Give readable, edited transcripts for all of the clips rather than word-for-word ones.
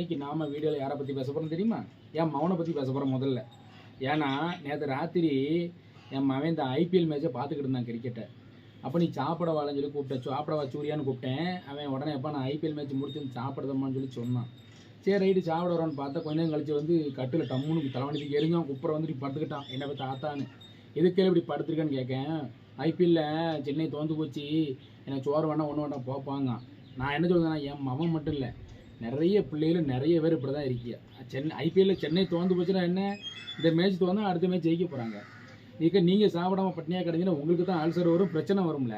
இன்னைக்கு நாம வீடியோவில் யாரை பற்றி பேச போகிறோம் தெரியுமா? என் மவனை பற்றி பேச போகிறோம் முதல்ல. ஏன்னா நேற்று ராத்திரி என் மவன் இந்த ஐபிஎல் மேட்சை பார்த்துக்கிட்டு இருந்தான் கிரிக்கெட்டை. அப்போ நீ சாப்பிட வாழன்னு சொல்லி கூப்பிட்டேன், சாப்பிட வா சூரியான்னு கூப்பிட்டேன். அவன் உடனே எப்போ நான் ஐபிஎல் மேட்ச் முடிச்சு சாப்பிடுதம்மான்னு சொல்லி சொன்னான். சரி ரைட்டு சாப்பிட வரோன்னு பார்த்தா கொஞ்ச நேரம் கழிச்சு வந்து கட்டில் டம்முன்னு தலைவணிக்கு எரிஞ்சான், குப்பரை வந்துட்டு படுத்துக்கிட்டான். என்ன பற்றி ஆத்தான்னு எதுக்கே இப்படி படுத்துருக்கேன்னு கேட்கேன். ஐபிஎல்லில் சென்னை தோந்து போச்சு, எனக்கு சோறு வேணா ஒன்று வேணா போப்பாங்க. நான் என்ன சொல்லுவேன்னா, என் மவன் மட்டும் இல்லை, நிறைய பிள்ளைகள் நிறைய பேர் இப்படி தான் இருக்கியா. ஐபிஎல்லில் சென்னை தோந்து போச்சுன்னா என்ன, இந்த மேட்ச் தோந்தா அடுத்த மேட்ச் ஜெயிக்க போகிறாங்க. நீங்கள் சாப்பிடாம பட்னியாக கிடந்தீங்கன்னா உங்களுக்கு தான் அல்சர் வரும், பிரச்சனை வரும்ல.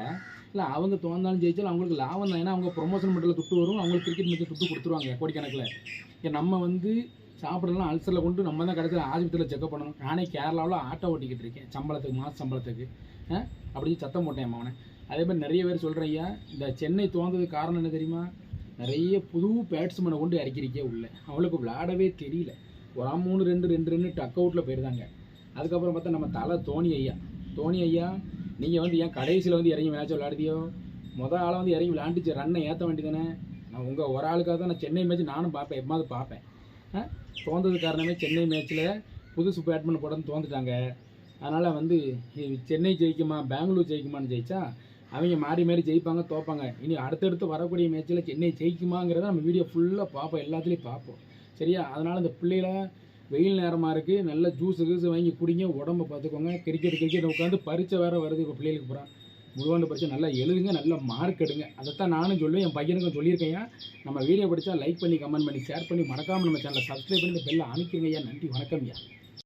இல்லை அவங்க தோந்தாலும் ஜெயிச்சாலும் அவங்களுக்கு லாபம் தான். ஏன்னா அவங்க ப்ரொமோஷன் மட்டும் துட்டு வரும், அவங்களுக்கு கிரிக்கெட் மேட்ச் துட்டு கொடுத்துருவாங்க கோடிக்கணக்கில். ஏன் நம்ம வந்து சாப்பிடலாம் அல்சரில் கொண்டு நம்ம தான் கடைசியில் ஆஸ்பத்திரியில் செக்அப் பண்ணணும். நானே கேரளாவில் ஆட்டோ ஓட்டிக்கிட்டு இருக்கேன் சம்பளத்துக்கு, மாத சம்பளத்துக்கு. அப்படி சத்தம் போட்டேன் அவனை. அதே மாதிரி நிறைய பேர் சொல்கிறேன், ஐயா இந்த சென்னை தோந்ததுக்கு காரணம் என்ன தெரியுமா? நிறைய புது பேட்ஸ்மேனை கொண்டு இறக்கிருக்கே உள்ள, அவளுக்கு விளையாடவே தெரியல. ஒரு 3-2 ரன்னு டக் அவுட்டில் போயிருந்தாங்க. அதுக்கப்புறம் பார்த்தா நம்ம தலை தோனி ஐயா நீங்கள் வந்து ஏன் கடைசியில் வந்து இறங்கி மேட்ச் விளையாடுதியோ? மொதல் ஆளை வந்து இறங்கி விளையாண்டுச்சு, ரன்னை ஏற்ற வேண்டியதானே. நான் உங்கள் ஒரு ஆளுக்காக தான் நான் சென்னை மேட்ச் நானும் பார்ப்பேன், எப்போது பார்ப்பேன். தோந்தது காரணமே சென்னை மேட்ச்சில் புதுசு பேட்ஸ்மேன் போடன்னு தோந்துட்டாங்க. அதனால் வந்து சென்னை ஜெயிக்குமா பெங்களூர் ஜெயிக்குமான்னு ஜெயிச்சா அவங்க மாறி மாறி ஜெயிப்பாங்க தோப்பாங்க. இனி அடுத்தடுத்து வரக்கூடிய மேட்ச்சில் சென்னை ஜெயிக்குமாங்கிறத நம்ம வீடியோ ஃபுல்லாக பார்ப்போம், எல்லாத்துலேயும் பார்ப்போம் சரியா. அதனால் இந்த பிள்ளைகளை வெயில் நேரமாக இருக்குது, நல்ல ஜூஸு வாங்கி குடிங்க, உடம்பை பார்த்துக்கோங்க. கிரிக்கெட் உட்காந்து பரீட்சை வேறு வருது இப்போ பிள்ளைகளுக்கு போகிறான். முழுவாண்டு பரீட்சை நல்லா எழுதுங்க, நல்ல மார்க் எடுங்க. அதைத்தான் நானும் சொல்லுவேன், என் பையனுக்கும் சொல்லியிருக்கேன். நம்ம வீடியோ படித்தா லைக் பண்ணி கமெண்ட் பண்ணி ஷேர் பண்ணி மறக்காமல் நம்ம சேனலை சப்ஸ்கிரைப் பண்ணி பெல்லை அமைக்கிறீங்க ஐயா. நன்றி, வணக்கம் ஐயா.